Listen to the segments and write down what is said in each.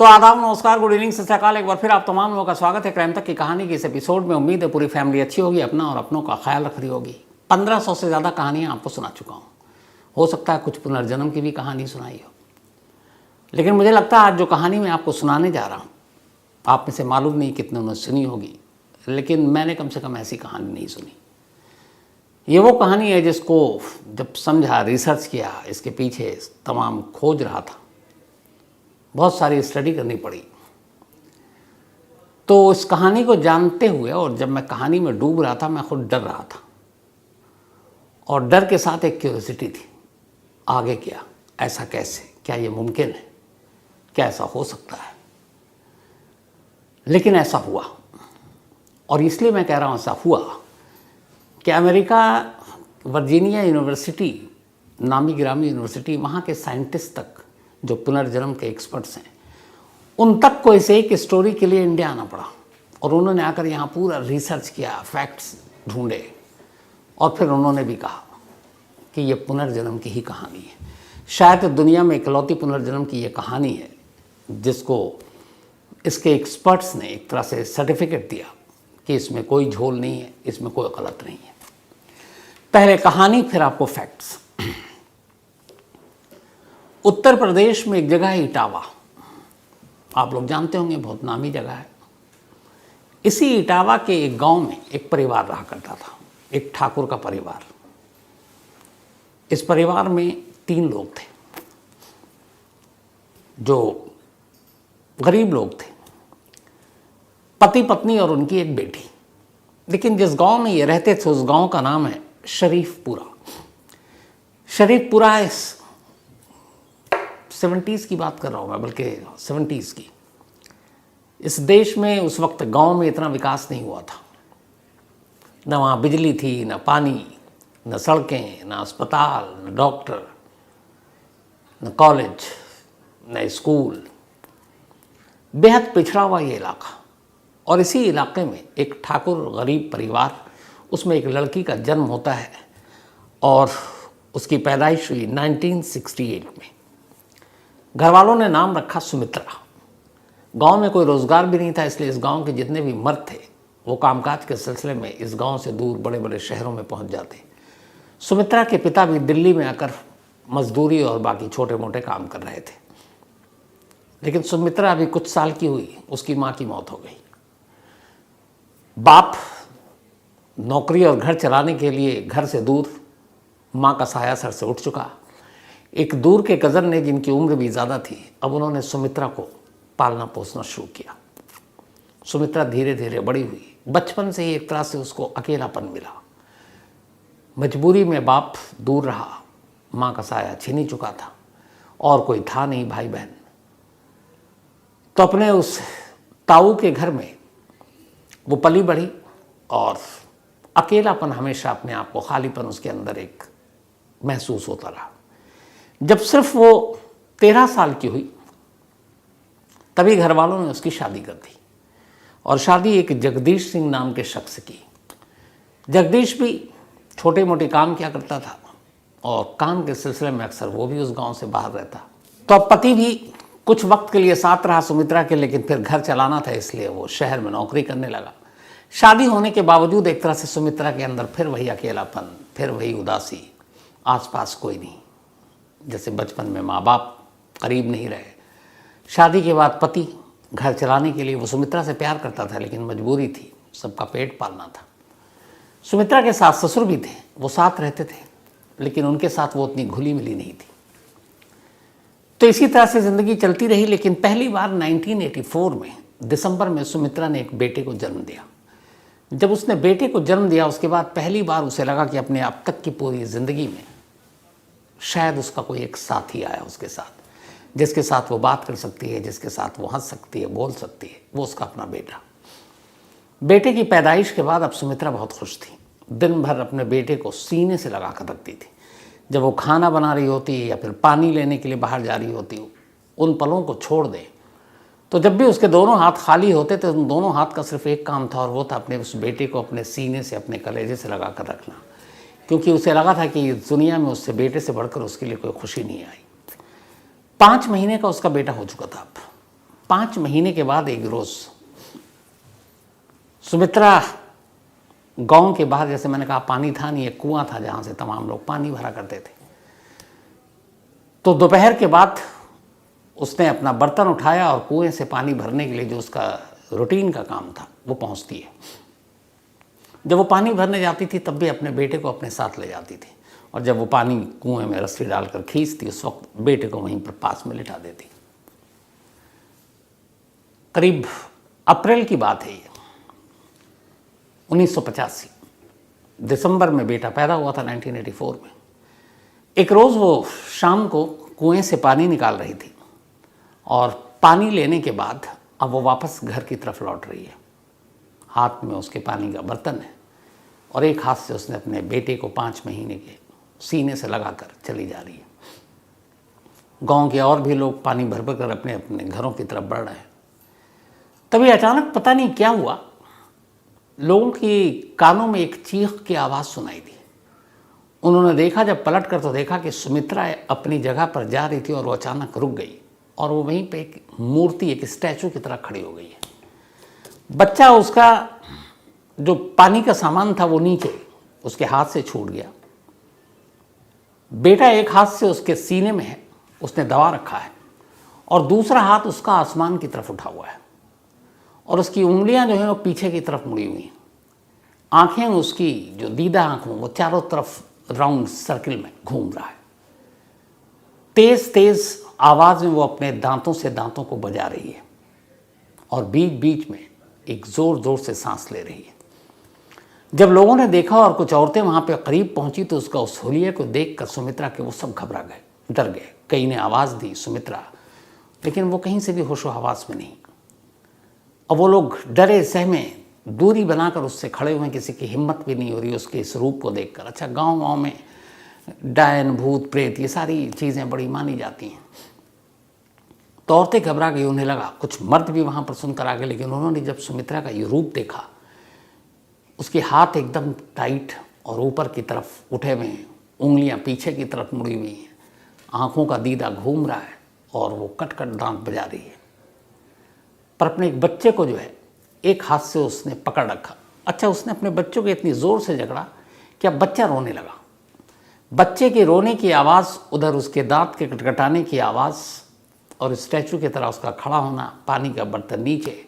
तो आदाब, नमस्कार, गुड इवनिंग, सत श्री अकाल। एक बार फिर आप तमाम लोगों का स्वागत है क्राइम तक की कहानी की इस एपिसोड में। उम्मीद है पूरी फैमिली अच्छी होगी, अपना और अपनों का ख्याल रख रही होगी। 1500 से ज़्यादा कहानियाँ आपको सुना चुका हूँ। हो सकता है कुछ पुनर्जन्म की भी कहानी सुनाई हो, लेकिन मुझे लगता है आज जो कहानी मैं आपको सुनाने जा रहा हूँ, आप में से मालूम नहीं कितने उन्होंने सुनी होगी, लेकिन मैंने कम से कम ऐसी कहानी नहीं सुनी। ये वो कहानी है जिसको जब समझा, रिसर्च किया, इसके पीछे तमाम खोज रहा था, बहुत सारी स्टडी करनी पड़ी। तो इस कहानी को जानते हुए और जब मैं कहानी में डूब रहा था, मैं खुद डर रहा था और डर के साथ एक क्यूरियोसिटी थी। आगे क्या, ऐसा कैसे, क्या ये मुमकिन है, क्या ऐसा हो सकता है? लेकिन ऐसा हुआ, और इसलिए मैं कह रहा हूँ ऐसा हुआ कि अमेरिका वर्जीनिया यूनिवर्सिटी, नामी गिरामी यूनिवर्सिटी, वहाँ के साइंटिस्ट तक जो पुनर्जन्म के एक्सपर्ट्स हैं, उन तक को इसे एक स्टोरी के लिए इंडिया आना पड़ा। और उन्होंने आकर यहाँ पूरा रिसर्च किया, फैक्ट्स ढूंढे, और फिर उन्होंने भी कहा कि ये पुनर्जन्म की ही कहानी है। शायद दुनिया में इकलौती पुनर्जन्म की ये कहानी है जिसको इसके एक्सपर्ट्स ने एक तरह से सर्टिफिकेट दिया कि इसमें कोई झोल नहीं है, इसमें कोई गलत नहीं है। पहले कहानी, फिर आपको फैक्ट्स। उत्तर प्रदेश में एक जगह है इटावा, आप लोग जानते होंगे, बहुत नामी जगह है। इसी इटावा के एक गांव में एक परिवार रहा करता था, एक ठाकुर का परिवार। इस परिवार में 3 लोग थे जो गरीब लोग थे, पति पत्नी और उनकी एक बेटी। लेकिन जिस गांव में ये रहते थे उस गांव का नाम है शरीफपुरा। शरीफपुरा 70s की बात कर रहा हूँ मैं, बल्कि 70s की। इस देश में उस वक्त गांव में इतना विकास नहीं हुआ था। न वहाँ बिजली थी, न पानी, न सड़कें, न अस्पताल, न डॉक्टर, न कॉलेज, न स्कूल। बेहद पिछड़ा हुआ ये इलाका। और इसी इलाके में एक ठाकुर गरीब परिवार, उसमें एक लड़की का जन्म होता है और उसकी पैदाइश हुई 1968 में। घर वालों ने नाम रखा सुमित्रा। गांव में कोई रोज़गार भी नहीं था, इसलिए इस गांव के जितने भी मर्द थे वो कामकाज के सिलसिले में इस गांव से दूर बड़े बड़े शहरों में पहुंच जाते। सुमित्रा के पिता भी दिल्ली में आकर मजदूरी और बाकी छोटे मोटे काम कर रहे थे। लेकिन सुमित्रा अभी कुछ साल की हुई, उसकी माँ की मौत हो गई। बाप नौकरी और घर चलाने के लिए घर से दूर, माँ का साया सर से उठ चुका। एक दूर के कज़न ने, जिनकी उम्र भी ज़्यादा थी, अब उन्होंने सुमित्रा को पालना पोसना शुरू किया। सुमित्रा धीरे धीरे बड़ी हुई। बचपन से ही एक तरह से उसको अकेलापन मिला। मजबूरी में बाप दूर रहा, माँ का साया छीन ही चुका था और कोई था नहीं भाई बहन। तो अपने उस ताऊ के घर में वो पली बढ़ी और अकेलापन हमेशा अपने आप को, खालीपन उसके अंदर एक महसूस होता रहा। जब सिर्फ वो 13 साल की हुई तभी घर वालों ने उसकी शादी कर दी, और शादी एक जगदीश सिंह नाम के शख्स की। जगदीश भी छोटे मोटे काम किया करता था और काम के सिलसिले में अक्सर वो भी उस गांव से बाहर रहता। तो अब पति भी कुछ वक्त के लिए साथ रहा सुमित्रा के, लेकिन फिर घर चलाना था, इसलिए वो शहर में नौकरी करने लगा। शादी होने के बावजूद एक तरह से सुमित्रा के अंदर फिर वही अकेलापन, फिर वही उदासी, आसपास कोई नहीं। जैसे बचपन में माँ बाप करीब नहीं रहे। शादी के बाद पति घर चलाने के लिए, वो सुमित्रा से प्यार करता था लेकिन मजबूरी थी, सबका पेट पालना था। सुमित्रा के सास ससुर भी थे, वो साथ रहते थे, लेकिन उनके साथ वो उतनी घुली मिली नहीं थी। तो इसी तरह से ज़िंदगी चलती रही। लेकिन पहली बार 1984 में दिसंबर में सुमित्रा ने एक बेटे को जन्म दिया। जब उसने बेटे को जन्म दिया, उसके बाद पहली बार उसे लगा कि अपने अब तक की पूरी ज़िंदगी में शायद उसका कोई एक साथी आया उसके साथ, जिसके साथ वो बात कर सकती है, जिसके साथ वो हंस सकती है, बोल सकती है, वो उसका अपना बेटा। बेटे की पैदाइश के बाद अब सुमित्रा बहुत खुश थी। दिन भर अपने बेटे को सीने से लगा कर रखती थी। जब वो खाना बना रही होती या फिर पानी लेने के लिए बाहर जा रही होती, उन पलों को छोड़ दे, तो जब भी उसके दोनों हाथ खाली होते थे, उन दोनों हाथ का सिर्फ एक काम था, और वो था अपने उस बेटे को अपने सीने से, अपने कलेजे से लगा कर रखना। क्योंकि उसे लगा था कि दुनिया में उससे बेटे से बढ़कर उसके लिए कोई खुशी नहीं आई। 5 महीने का उसका बेटा हो चुका था। अब 5 महीने के बाद एक रोज सुमित्रा गांव के बाहर, जैसे मैंने कहा पानी था नहीं, एक कुआं था जहां से तमाम लोग पानी भरा करते थे, तो दोपहर के बाद उसने अपना बर्तन उठाया और कुएं से पानी भरने के लिए जो उसका रूटीन का काम था वो पहुंचती है। जब वो पानी भरने जाती थी तब भी अपने बेटे को अपने साथ ले जाती थी, और जब वो पानी कुएं में रस्सी डालकर खींचती उस वक्त बेटे को वहीं पर पास में लिटा देती। करीब अप्रैल की बात है ये, 1985 दिसंबर में बेटा पैदा हुआ था 1984 में। एक रोज़ वो शाम को कुएं से पानी निकाल रही थी और पानी लेने के बाद अब वो वापस घर की तरफ लौट रही है। हाथ में उसके पानी का बर्तन है और एक हाथ से उसने अपने बेटे को 5 महीने के सीने से लगाकर चली जा रही है। गांव के और भी लोग पानी भर भर कर अपने अपने घरों की तरफ बढ़ रहे हैं। तभी अचानक पता नहीं क्या हुआ, लोगों की कानों में एक चीख की आवाज़ सुनाई दी। उन्होंने देखा, जब पलट कर तो देखा कि सुमित्रा अपनी जगह पर जा रही थी और वो अचानक रुक गई और वो वहीं पे एक मूर्ति, एक स्टैचू की तरह खड़ी हो गई है। बच्चा, उसका जो पानी का सामान था वो नीचे उसके हाथ से छूट गया। बेटा एक हाथ से उसके सीने में है, उसने दबा रखा है, और दूसरा हाथ उसका आसमान की तरफ उठा हुआ है और उसकी उंगलियां जो हैं वो पीछे की तरफ मुड़ी हुई हैं। आंखें उसकी जो दीदा आंखों वो चारों तरफ राउंड सर्किल में घूम रहा है। तेज तेज आवाज में वो अपने दांतों से दांतों को बजा रही है और बीच बीच में एक जोर जोर से सांस ले रही है। जब लोगों ने देखा और कुछ औरतें वहां पे करीब पहुंची तो उसका उस हुलिये को देखकर सुमित्रा के वो सब घबरा गए, डर गए। कई ने आवाज दी सुमित्रा, लेकिन वो कहीं से भी होशो हवास में नहीं। अब वो लोग डरे सहमे दूरी बनाकर उससे खड़े हुए, किसी की हिम्मत भी नहीं हो रही उसके इस रूप को देखकर। अच्छा, गांव में डायन, भूत, प्रेत ये सारी चीज़ें बड़ी मानी जाती हैं, तो औरतें घबरा गई। उन्हें लगा कुछ मर्द भी वहाँ पर सुनकर आ गए, लेकिन उन्होंने जब सुमित्रा का ये रूप देखा, उसके हाथ एकदम टाइट और ऊपर की तरफ उठे हुए हैं, उंगलियाँ पीछे की तरफ मुड़ी हुई हैं, आँखों का दीदा घूम रहा है और वो कट कट दांत बजा रही है। पर अपने एक बच्चे को जो है एक हाथ से उसने पकड़ रखा। अच्छा, उसने अपने बच्चों को इतनी ज़ोर से झगड़ा कि अब बच्चा रोने लगा। बच्चे के रोने की आवाज़, उधर उसके दांत के कटकटाने की आवाज़ और स्टैचू की तरह उसका खड़ा होना, पानी का बर्तन नीचे,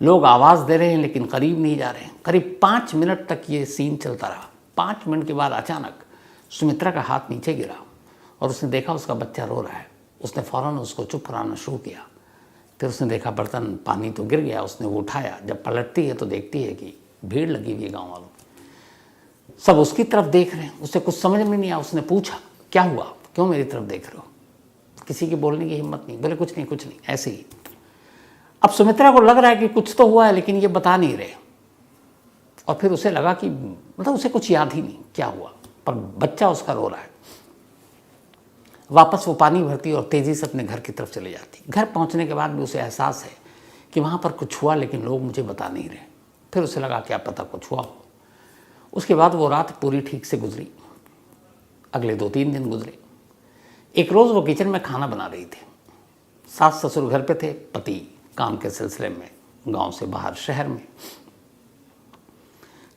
लोग आवाज़ दे रहे हैं लेकिन करीब नहीं जा रहे हैं। करीब 5 मिनट तक ये सीन चलता रहा। 5 मिनट के बाद अचानक सुमित्रा का हाथ नीचे गिरा और उसने देखा उसका बच्चा रो रहा है। उसने फ़ौरन उसको चुप कराना शुरू किया। फिर उसने देखा बर्तन, पानी तो गिर गया, उसने वो उठाया। जब पलटती है तो देखती है कि भीड़ लगी हुई है गाँव वालों, सब उसकी तरफ देख रहे हैं। उसे कुछ समझ में नहीं आया। उसने पूछा, क्या हुआ, क्यों मेरी तरफ देख रहे हो? किसी की बोलने की हिम्मत नहीं। बोले कुछ नहीं, कुछ नहीं, ऐसे ही। अब सुमित्रा को लग रहा है कि कुछ तो हुआ है, लेकिन ये बता नहीं रहे। और फिर उसे लगा कि मतलब उसे कुछ याद ही नहीं क्या हुआ, पर बच्चा उसका रो रहा है। वापस वो पानी भरती और तेज़ी से अपने घर की तरफ चली जाती। घर पहुंचने के बाद भी उसे एहसास है कि वहाँ पर कुछ हुआ, लेकिन लोग मुझे बता नहीं रहे। फिर उसे लगा क्या पता कुछ हुआ हो। उसके बाद वो रात पूरी ठीक से गुजरी। अगले 2-3 दिन गुजरे। एक रोज़ वो किचन में खाना बना रही थी। सास ससुर घर पे थे, पति काम के सिलसिले में गांव से बाहर शहर में।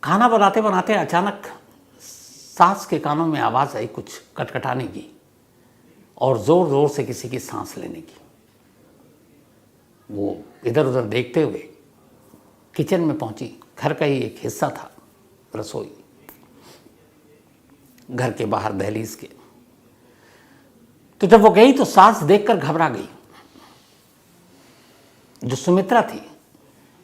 खाना बनाते बनाते अचानक सास के कानों में आवाज़ आई कुछ कटकटाने की और ज़ोर ज़ोर से किसी की सांस लेने की। वो इधर उधर देखते हुए किचन में पहुंची। घर का ही एक हिस्सा था रसोई, घर के बाहर दहलीज के। तो जब वो गई तो सास देखकर घबरा गई। जो सुमित्रा थी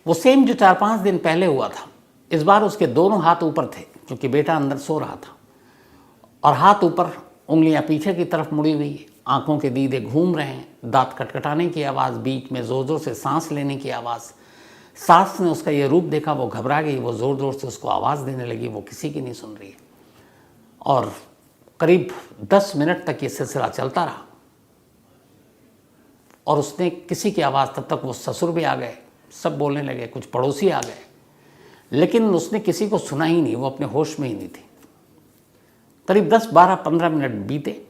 वो सेम जो 4-5 दिन पहले हुआ था। इस बार उसके दोनों हाथ ऊपर थे क्योंकि बेटा अंदर सो रहा था, और हाथ ऊपर, उंगलियां पीछे की तरफ मुड़ी हुई, आंखों के दीदे घूम रहे हैं, दांत कटकटाने की आवाज़, बीच में ज़ोर ज़ोर से सांस लेने की आवाज़। सास ने उसका ये रूप देखा, वो घबरा गई, वो ज़ोर ज़ोर से उसको आवाज़ देने लगी। वो किसी की नहीं सुन रही है। और करीब 10 मिनट तक ये सिलसिला चलता रहा और उसने किसी की आवाज़, तब तक वो ससुर भी आ गए, सब बोलने लगे, कुछ पड़ोसी आ गए, लेकिन उसने किसी को सुना ही नहीं। वो अपने होश में ही नहीं थी। करीब 10-12-15 मिनट बीते।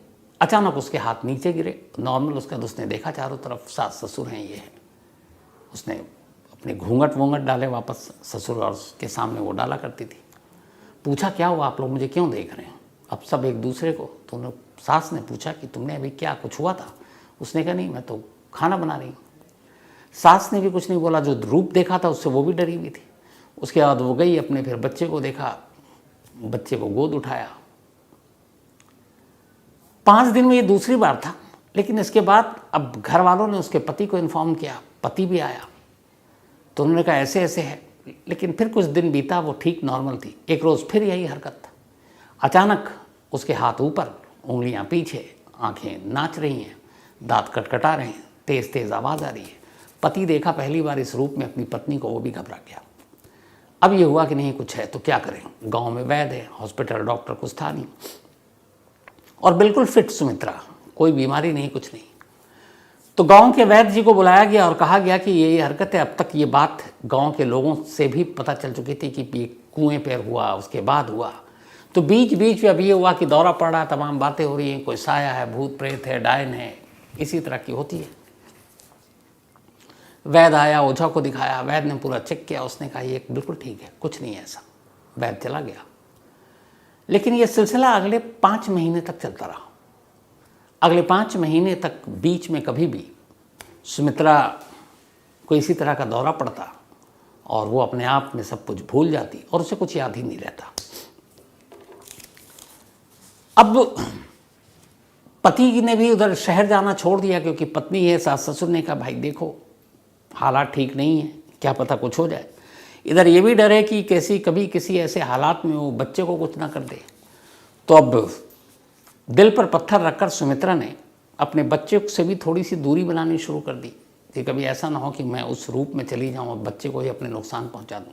अचानक उसके हाथ नीचे गिरे। नॉर्मल उसका, उसने देखा चारों तरफ सास ससुर हैं ये है। उसने अपने घूंघट वूंघट डाले वापस, ससुर और के सामने वो डाला करती थी। पूछा क्या हुआ, आप लोग मुझे क्यों देख रहे हैं? अब सब एक दूसरे को, तो सास ने पूछा कि तुमने अभी क्या, कुछ हुआ था? उसने कहा नहीं, मैं तो खाना बना रही हूँ। सास ने भी कुछ नहीं बोला, जो रूप देखा था उससे वो भी डरी हुई थी। उसके बाद वो गई अपने, फिर बच्चे को देखा, बच्चे को गोद उठाया। 5 दिन में ये दूसरी बार था, लेकिन इसके बाद अब घर वालों ने उसके पति को इन्फॉर्म किया, पति भी आया, तो उन्होंने कहा ऐसे ऐसे है। लेकिन फिर कुछ दिन बीता, वो ठीक नॉर्मल थी। एक रोज़ फिर यही हरकत। अचानक उसके हाथ ऊपर, उंगलियां पीछे, आंखें नाच रही हैं, दांत कटकटा रहे हैं, तेज़ तेज़ आवाज़ आ रही है। पति देखा पहली बार इस रूप में अपनी पत्नी को, वो भी घबरा गया। अब ये हुआ कि नहीं कुछ है तो क्या करें, गांव में वैद्य है, हॉस्पिटल डॉक्टर कुछ था नहीं, और बिल्कुल फिट सुमित्रा, कोई बीमारी नहीं, कुछ नहीं। तो गांव के वैद्य जी को बुलाया गया और कहा गया कि ये हरकत है। अब तक ये बात गांव के लोगों से भी पता चल चुकी थी कि ये कुएं पर हुआ, उसके बाद हुआ। तो बीच बीच में अब ये हुआ कि दौरा पड़ रहा, तमाम बातें हो रही हैं, कोई साया है, भूत प्रेत है, डायन है, इसी तरह की होती है। वैद्य आया, ओझा को दिखाया, वैद्य ने पूरा चेक किया, उसने कहा ये बिल्कुल ठीक है, कुछ नहीं है ऐसा। वैद्य चला गया। लेकिन ये सिलसिला अगले 5 महीने तक चलता रहा। अगले 5 महीने तक बीच में कभी भी सुमित्रा को इसी तरह का दौरा पड़ता और वो अपने आप में सब कुछ भूल जाती और उसे कुछ याद ही नहीं रहता। अब पति ने भी उधर शहर जाना छोड़ दिया, क्योंकि पत्नी है, सास ससुर ने कहा भाई देखो हालात ठीक नहीं है, क्या पता कुछ हो जाए। इधर ये भी डर है कि कभी किसी ऐसे हालात में वो बच्चे को कुछ ना कर दे। तो अब दिल पर पत्थर रखकर सुमित्रा ने अपने बच्चे से भी थोड़ी सी दूरी बनानी शुरू कर दी कि कभी ऐसा ना हो कि मैं उस रूप में चली जाऊं और बच्चे को ही अपने नुकसान पहुंचा दूं।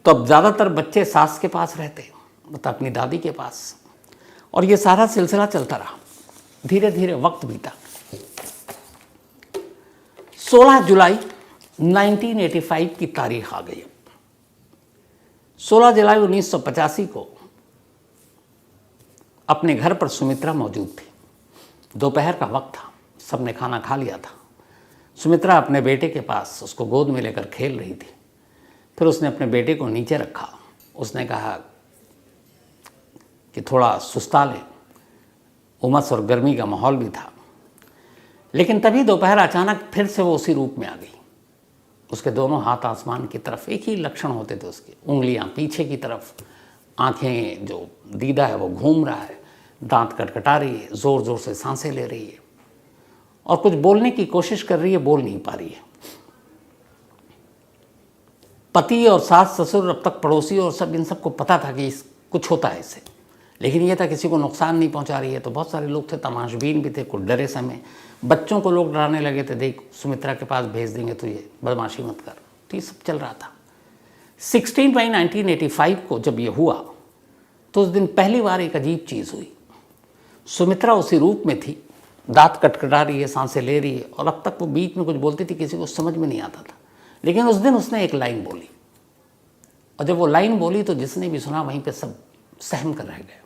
तो अब ज़्यादातर बच्चे सास के पास रहते, मतलब अपनी दादी के पास, और ये सारा सिलसिला चलता रहा। धीरे धीरे वक्त बीता। 16 जुलाई 1985 की तारीख आ गई। 16 जुलाई 1985 को अपने घर पर सुमित्रा मौजूद थी। दोपहर का वक्त था, सबने खाना खा लिया था। सुमित्रा अपने बेटे के पास उसको गोद में लेकर खेल रही थी। फिर उसने अपने बेटे को नीचे रखा। उसने कहा कि थोड़ा सुस्ता ले, उमस और गर्मी का माहौल भी था। लेकिन तभी दोपहर अचानक फिर से वो उसी रूप में आ गई। उसके दोनों हाथ आसमान की तरफ, एक ही लक्षण होते थे उसके, उंगलियां पीछे की तरफ, आंखें, जो दीदा है वो घूम रहा है, दांत कटकटा रही है, ज़ोर ज़ोर से सांसें ले रही है और कुछ बोलने की कोशिश कर रही है, बोल नहीं पा रही है। पति और सास ससुर, अब तक पड़ोसी और सब, इन सबको पता था कि कुछ होता है इससे, लेकिन ये था किसी को नुकसान नहीं पहुंचा रही है। तो बहुत सारे लोग थे, तमाशबीन भी थे, कुछ डरे समय। बच्चों को लोग डराने लगे थे, देख सुमित्रा के पास भेज देंगे तो ये बदमाशी मत कर। तो ये सब चल रहा था। 16 मई 1985 को जब ये हुआ तो उस दिन पहली बार एक अजीब चीज़ हुई। सुमित्रा उसी रूप में थी, दांत कटकटा रही है, सांसें ले रही है, और अब तक वो बीच में कुछ बोलती थी, किसी को समझ में नहीं आता था। लेकिन उस दिन उसने एक लाइन बोली, और जब वो लाइन बोली तो जिसने भी सुना वहीं पे सब सहम कर रह गए।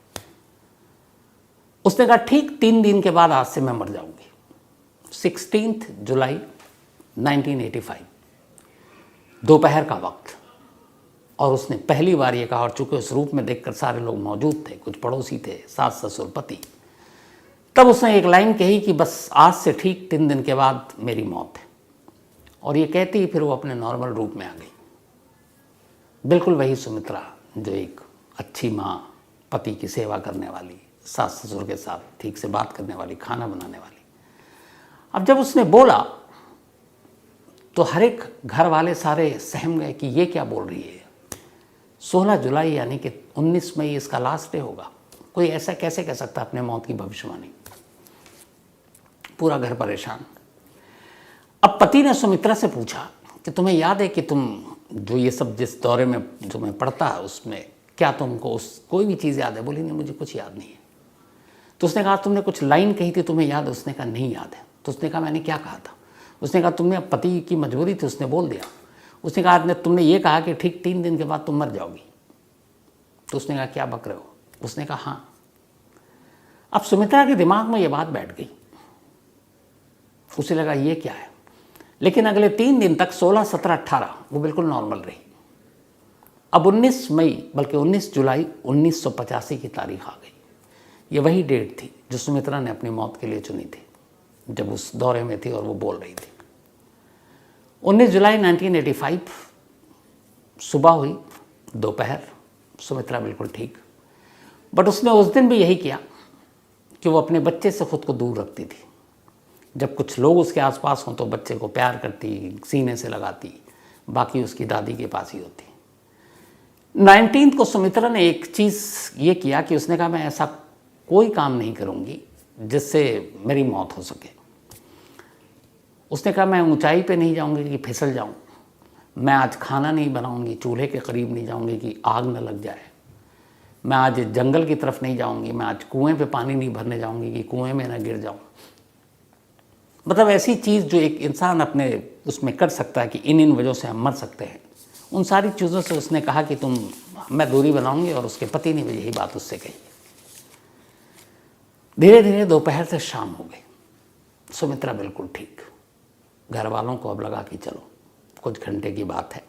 उसने कहा ठीक 3 दिन के बाद आज से मैं मर जाऊंगी। 16 जुलाई 1985, दोपहर का वक्त। और उसने पहली बार ये कहा, और चूंकि उस रूप में देखकर सारे लोग मौजूद थे, कुछ पड़ोसी थे, सास ससुर पति, तब उसने एक लाइन कही कि बस आज से ठीक 3 दिन के बाद मेरी मौत है। और ये कहती ही फिर वो अपने नॉर्मल रूप में आ गई। बिल्कुल वही सुमित्रा जो एक अच्छी माँ, पति की सेवा करने वाली, सास ससुर के साथ ठीक से बात करने वाली, खाना बनाने वाली। अब जब उसने बोला तो हर एक घर वाले सारे सहम गए कि ये क्या बोल रही है। 16 जुलाई यानी कि 19 मई इसका लास्ट डे होगा। कोई ऐसा कैसे कह सकता अपने मौत की भविष्यवाणी। पूरा घर परेशान। अब पति ने सुमित्रा से पूछा कि तुम्हें याद है कि तुम जो ये सब जिस दौरे में जो मैं पढ़ता है उसमें क्या तुमको कोई भी चीज़ याद है? बोली नहीं, मुझे कुछ याद नहीं है। तो उसने कहा तुमने कुछ लाइन कही थी, तुम्हें याद है? उसने कहा नहीं याद है। तो उसने कहा मैंने क्या कहा था? उसने कहा तुमने पति की मजबूरी थी, उसने बोल दिया। उसने कहा तुमने ये कहा कि ठीक 3 दिन के बाद तुम मर जाओगी। तो उसने कहा क्या बक रहे हो? उसने कहा हाँ। अब सुमित्रा के दिमाग में ये बात बैठ गई। उसे लगा ये क्या है। लेकिन अगले 3 दिन तक 16, 17, 18 वो बिल्कुल नॉर्मल रही। अब 19 मई बल्कि 19 जुलाई 1985 की तारीख आ गई। ये वही डेट थी जो सुमित्रा ने अपनी मौत के लिए चुनी थी, जब उस दौरे में थी और वो बोल रही थी। 19 जुलाई 1985 सुबह हुई, दोपहर, सुमित्रा बिल्कुल ठीक। बट उसने उस दिन भी यही किया कि वो अपने बच्चे से खुद को दूर रखती थी। जब कुछ लोग उसके आसपास हों तो बच्चे को प्यार करती, सीने से लगाती, बाकी उसकी दादी के पास ही होती। 19 को सुमित्रा ने एक चीज़ ये किया कि उसने कहा मैं ऐसा कोई काम नहीं करूँगी जिससे मेरी मौत हो सके। उसने कहा मैं ऊंचाई पे नहीं जाऊँगी कि फिसल जाऊँ, मैं आज खाना नहीं बनाऊँगी, चूल्हे के करीब नहीं जाऊँगी कि आग न लग जाए, मैं आज जंगल की तरफ नहीं जाऊँगी, मैं आज कुएं पे पानी नहीं भरने जाऊँगी कि कुएं में न गिर जाऊँ। मतलब ऐसी चीज़ जो एक इंसान अपने उसमें कर सकता है कि इन वजहों से हम मर सकते हैं, उन सारी चीज़ों से उसने कहा कि मैं दूरी बनाऊंगी। और उसके पति ने भी यही बात उससे कही। धीरे धीरे दोपहर से शाम हो गई, सुमित्रा बिल्कुल ठीक। घर वालों को अब लगा कि चलो कुछ घंटे की बात है,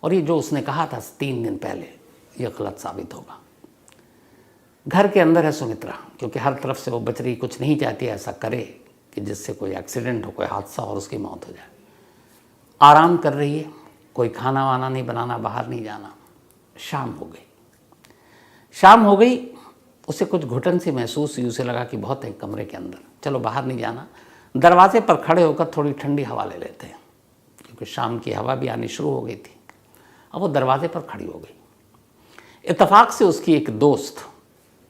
और ये जो उसने कहा था 3 दिन पहले ये गलत साबित होगा। घर के अंदर है सुमित्रा, क्योंकि हर तरफ से वो बच रही, कुछ नहीं चाहती ऐसा करे कि जिससे कोई एक्सीडेंट हो, कोई हादसा और उसकी मौत हो जाए। आराम कर रही है, कोई खाना वाना नहीं बनाना, बाहर नहीं जाना। शाम हो गई, उसे कुछ घुटन सी महसूस हुई। उसे लगा कि बहुत है कमरे के अंदर, चलो बाहर नहीं जाना, दरवाजे पर खड़े होकर थोड़ी ठंडी हवा ले लेते हैं, क्योंकि शाम की हवा भी आनी शुरू हो गई थी। अब वो दरवाजे पर खड़ी हो गई। इत्तेफाक से उसकी एक दोस्त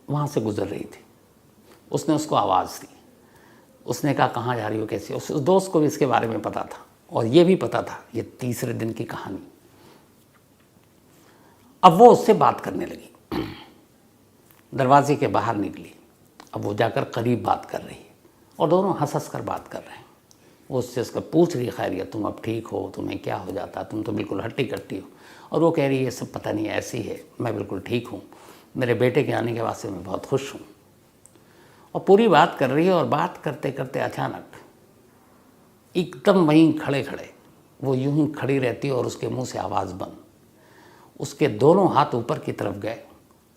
वहाँ से गुजर रही थी। उसने उसको आवाज़ दी। उसने कहा कहाँ जा रही हो, कैसी? उस दोस्त को भी इसके बारे में पता था, और ये भी पता था ये तीसरे दिन की कहानी। अब वो उससे बात करने लगी, दरवाजे के बाहर निकली। अब वो जाकर करीब बात कर रही है, और दोनों हंस कर बात कर रहे हैं। वो उससे उसका पूछ रही खैरियत, तुम अब ठीक हो, तुम्हें क्या हो जाता, तुम तो बिल्कुल हट्टी कट्टी हो। और वो कह रही है ये सब पता नहीं ऐसी है, मैं बिल्कुल ठीक हूँ, मेरे बेटे के आने के बाद से मैं बहुत खुश हूँ। और पूरी बात कर रही है, और बात करते करते अचानक एकदम वहीं खड़े खड़े वो यूं ही खड़ी रहती है, और उसके मुंह से आवाज़ बंद। उसके दोनों हाथ ऊपर की तरफ गए,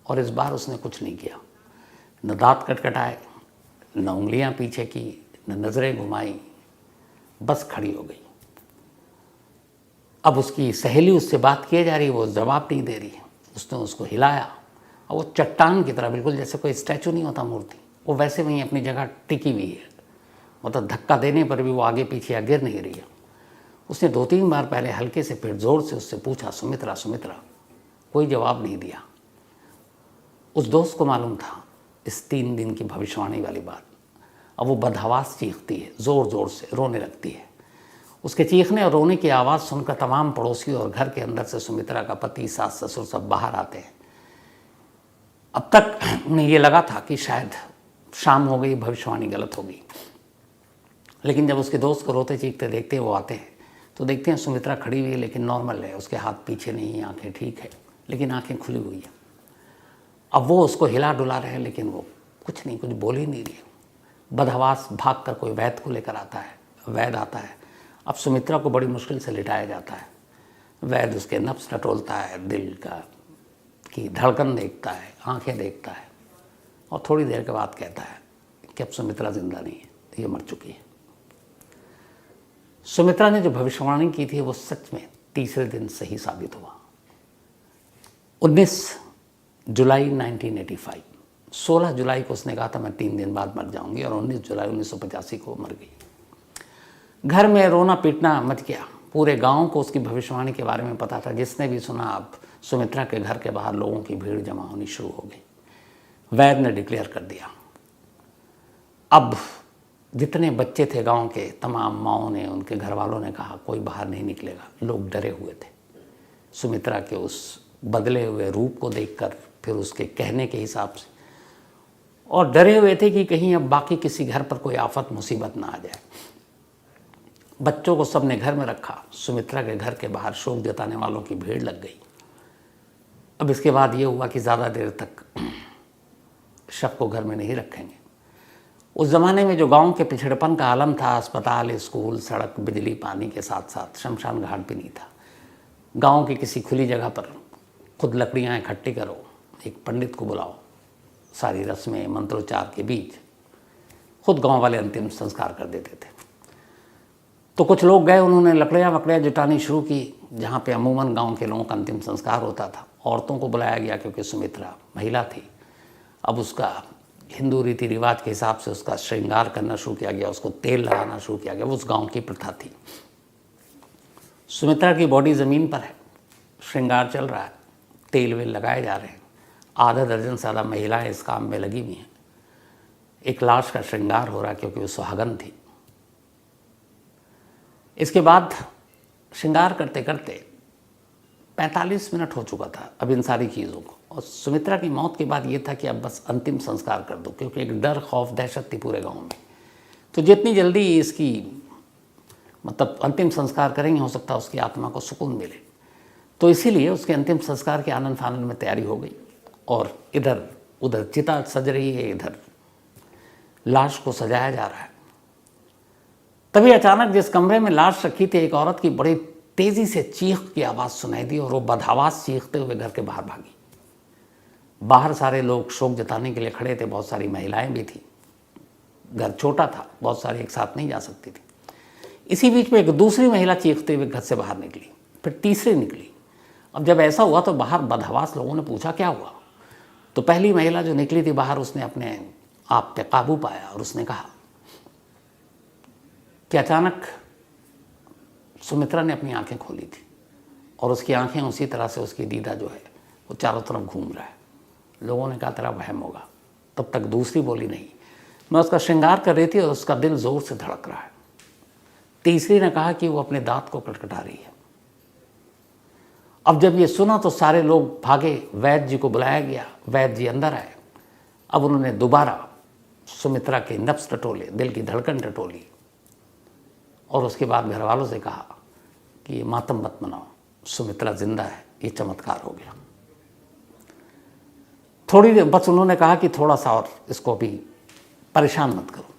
और इस बार उसने कुछ नहीं किया, न दांत कटकटाए, न उंगलियां पीछे की, न नज़रें घुमाई, बस खड़ी हो गई। अब उसकी सहेली उससे बात किए जा रही है, वो जवाब नहीं दे रही है। उसने उसको हिलाया, और वो चट्टान की तरह, बिल्कुल जैसे कोई स्टैचू नहीं होता, मूर्ति, वो वैसे वहीं अपनी जगह टिकी हुई है। मतलब धक्का देने पर भी वो आगे पीछे या गिर नहीं रही है। उसने 2-3 बार पहले हल्के से फिर ज़ोर से उससे पूछा, सुमित्रा सुमित्रा, कोई जवाब नहीं दिया। उस दोस्त को मालूम था इस 3 दिन की भविष्यवाणी वाली बात। अब वो बदहवास चीखती है, ज़ोर ज़ोर से रोने लगती है। उसके चीखने और रोने की आवाज़ सुनकर तमाम पड़ोसी और घर के अंदर से सुमित्रा का पति, सास, ससुर सब बाहर आते हैं। अब तक उन्हें ये लगा था कि शायद शाम हो गई, भविष्यवाणी गलत हो गई। लेकिन जब उसके दोस्त को रोते चीखते देखते वो आते हैं, तो देखते हैं सुमित्रा खड़ी हुई है, लेकिन नॉर्मल है, उसके हाथ पीछे नहीं है, आंखें ठीक है, लेकिन आंखें खुली हुई है। अब वो उसको हिला डुला रहे हैं, लेकिन वो कुछ बोल ही नहीं रही है। बदहवास भाग कर कोई वैद्य को लेकर आता है, वैद्य आता है। अब सुमित्रा को बड़ी मुश्किल से लिटाया जाता है। वैद्य उसके नब्ज़ टटोलता है, दिल की धड़कन देखता है, आंखें देखता है, और थोड़ी देर के बाद कहता है कि अब सुमित्रा जिंदा नहीं है, ये मर चुकी है। सुमित्रा ने जो भविष्यवाणी की थी वो सच में तीसरे दिन सही साबित हुआ। 19 जुलाई 1985, 16 जुलाई को उसने कहा था मैं 3 दिन बाद मर जाऊंगी, और 19 जुलाई 1985 को मर गई। घर में रोना पीटना मच गया। पूरे गांव को उसकी भविष्यवाणी के बारे में पता था। जिसने भी सुना, अब सुमित्रा के घर के बाहर लोगों की भीड़ जमा होनी शुरू हो गई। वैद्य ने डिक्लेयर कर दिया। अब जितने बच्चे थे गांव के, तमाम माँओं ने, उनके घर वालों ने कहा कोई बाहर नहीं निकलेगा। लोग डरे हुए थे सुमित्रा के उस बदले हुए रूप को देखकर, फिर उसके कहने के हिसाब से, और डरे हुए थे कि कहीं अब बाकी किसी घर पर कोई आफत मुसीबत ना आ जाए। बच्चों को सबने घर में रखा। सुमित्रा के घर के बाहर शोक जताने वालों की भीड़ लग गई। अब इसके बाद ये हुआ कि ज़्यादा देर तक शव को घर में नहीं रखेंगे। उस ज़माने में जो गांव के पिछड़पन का आलम था, अस्पताल, स्कूल, सड़क, बिजली, पानी के साथ साथ शमशान घाट भी नहीं था। गांव की किसी खुली जगह पर खुद लकड़ियाँ इकट्ठी करो, एक पंडित को बुलाओ, सारी रस्में मंत्रोच्चार के बीच खुद गांव वाले अंतिम संस्कार कर देते थे। तो कुछ लोग गए, उन्होंने लकड़ियाँ वकड़ियाँ जुटानी शुरू की, जहाँ पे अमूमन गांव के लोगों का अंतिम संस्कार होता था। औरतों को बुलाया गया क्योंकि सुमित्रा महिला थी। अब उसका हिंदू रीति रिवाज के हिसाब से उसका श्रृंगार करना शुरू किया गया, उसको तेल लगाना शुरू किया गया। वो उस गांव की प्रथा थी। सुमित्रा की बॉडी ज़मीन पर है, श्रृंगार चल रहा है, तेल वेल लगाए जा रहे हैं। आधा दर्जन से ज़्यादा महिलाएं इस काम में लगी हुई हैं। एक लाश का श्रृंगार हो रहा है क्योंकि वो सुहागन थी। इसके बाद श्रृंगार करते करते 45 मिनट हो चुका था अब इन सारी चीज़ों को। और सुमित्रा की मौत के बाद ये था कि अब बस अंतिम संस्कार कर दो, क्योंकि एक डर, खौफ, दहशत थी पूरे गांव में। तो जितनी जल्दी इसकी मतलब अंतिम संस्कार करेंगे, हो सकता है उसकी आत्मा को सुकून मिले। तो इसीलिए उसके अंतिम संस्कार के आनंद फानंद में तैयारी हो गई। और इधर उधर चिता सज रही है, इधर लाश को सजाया जा रहा है। तभी अचानक जिस कमरे में लाश रखी थी, एक औरत की बड़ी तेज़ी से चीख की आवाज़ सुनाई दी और वो बदहवास चीखते हुए घर के बाहर भागी। बाहर सारे लोग शोक जताने के लिए खड़े थे, बहुत सारी महिलाएं भी थी। घर छोटा था, बहुत सारी एक साथ नहीं जा सकती थी। इसी बीच में एक दूसरी महिला चीखते हुए घर से बाहर निकली, फिर तीसरी निकली। अब जब ऐसा हुआ तो बाहर बदहवास लोगों ने पूछा क्या हुआ। तो पहली महिला जो निकली थी बाहर, उसने अपने आप पे काबू पाया और उसने कहा कि अचानक सुमित्रा ने अपनी आंखें खोली थी और उसकी आंखें उसी तरह से, उसकी दीदा जो है वो चारों तरफ घूम रहा है। लोगों ने कहा तेरा वहम होगा। तब तक दूसरी बोली नहीं, मैं उसका श्रृंगार कर रही थी और उसका दिल जोर से धड़क रहा है। तीसरी ने कहा कि वो अपने दांत को कटकटा रही है। अब जब ये सुना तो सारे लोग भागे, वैद्य जी को बुलाया गया। वैद्य जी अंदर आए। अब उन्होंने दोबारा सुमित्रा के नब्ज टटोले, दिल की धड़कन टटोली और उसके बाद घर वालों से कहा कि ये मातम मत मनाओ, सुमित्रा जिंदा है, ये चमत्कार हो गया। थोड़ी देर बस उन्होंने कहा कि थोड़ा सा और इसको भी परेशान मत करो।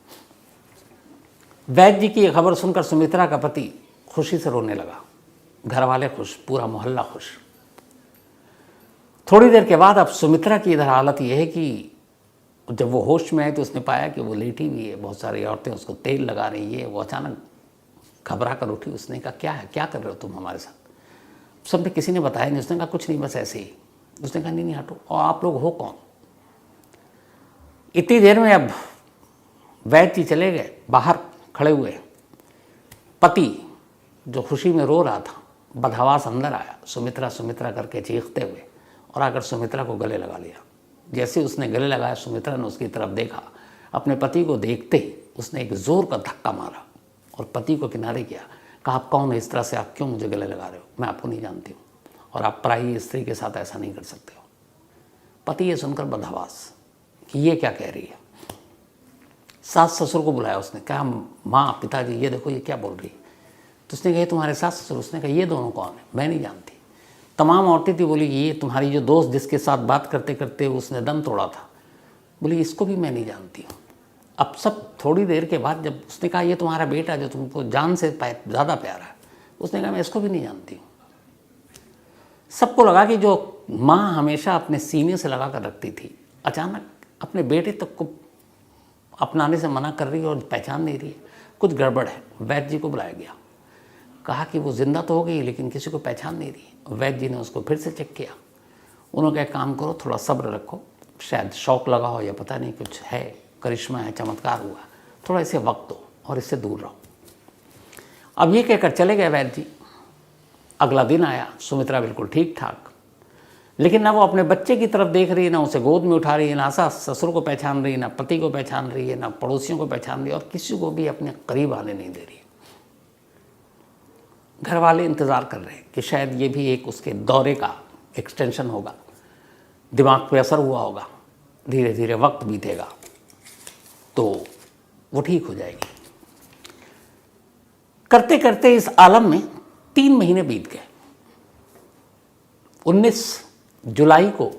वैद्य जी की ये खबर सुनकर सुमित्रा का पति खुशी से रोने लगा। घर वाले खुश, पूरा मोहल्ला खुश। थोड़ी देर के बाद अब सुमित्रा की इधर हालत यह है कि जब वो होश में आई तो उसने पाया कि वो लेटी हुई है, बहुत सारी औरतें उसको तेल लगा रही है। वो अचानक घबरा कर उठी। उसने कहा क्या है, क्या कर रहे हो तुम हमारे साथ। सबने किसी ने बताया नहीं। उसने कहा कुछ नहीं, बस ऐसे ही। उसने कहा नहीं हटो, और आप लोग हो कौन। इतनी देर में अब वैद्य जी चले गए। बाहर खड़े हुए पति जो खुशी में रो रहा था, बदहवास अंदर आया, सुमित्रा सुमित्रा करके चीखते हुए, और आकर सुमित्रा को गले लगा लिया। जैसे उसने गले लगाया, सुमित्रा ने उसकी तरफ देखा। अपने पति को देखते ही उसने एक जोर का धक्का मारा और पति को किनारे किया। कहा आप कौन है, इस तरह से आप क्यों मुझे गले लगा रहे हो, मैं आपको नहीं जानती हूँ और आप पराई स्त्री के साथ ऐसा नहीं कर सकते हो। पति ये सुनकर बदहवास कि ये क्या कह रही है। सास ससुर को बुलाया उसने, कहा माँ पिताजी ये देखो ये क्या बोल रही है। तो उसने कहा तुम्हारे सास ससुर। उसने कहा ये दोनों कौन है, मैं नहीं जानती। तमाम औरतें थी, बोली कि ये तुम्हारी जो दोस्त जिसके साथ बात करते करते उसने दम तोड़ा था, बोली इसको भी मैं नहीं जानती हूँ। अब सब थोड़ी देर के बाद जब उसने कहा ये तुम्हारा बेटा जो तुमको जान से ज़्यादा प्यारा है, उसने कहा मैं इसको भी नहीं जानती हूँ। सबको लगा कि जो माँ हमेशा अपने सीने से लगा कर रखती थी, अचानक अपने बेटे तक को अपनाने से मना कर रही है और पहचान नहीं रही है, कुछ गड़बड़ है। वैद्य जी को बुलाया गया। कहा कि वो जिंदा तो हो गई लेकिन किसी को पहचान नहीं रही। वैद्य जी ने उसको फिर से चेक किया। उन्होंने कहा काम करो, थोड़ा सब्र रखो, शायद शौक लगा हो या पता नहीं कुछ है, करिश्मा है, चमत्कार हुआ, थोड़ा इसे वक्त दो और इससे दूर रहो। अब ये कहकर चले गए वैद्य जी। अगला दिन आया, सुमित्रा बिल्कुल ठीक ठाक, लेकिन ना वो अपने बच्चे की तरफ देख रही है, ना उसे गोद में उठा रही है, ना सास ससुर को पहचान रही है, ना पति को पहचान रही है, ना पड़ोसियों को पहचान रही है और किसी को भी अपने करीब आने नहीं दे रही है। घर वाले इंतज़ार कर रहे हैं कि शायद ये भी एक उसके दौरे का एक्सटेंशन होगा, दिमाग पे असर हुआ होगा, धीरे धीरे वक्त बीतेगा तो वो ठीक हो जाएगी। करते करते इस आलम में 3 महीने बीत गए। 19 जुलाई को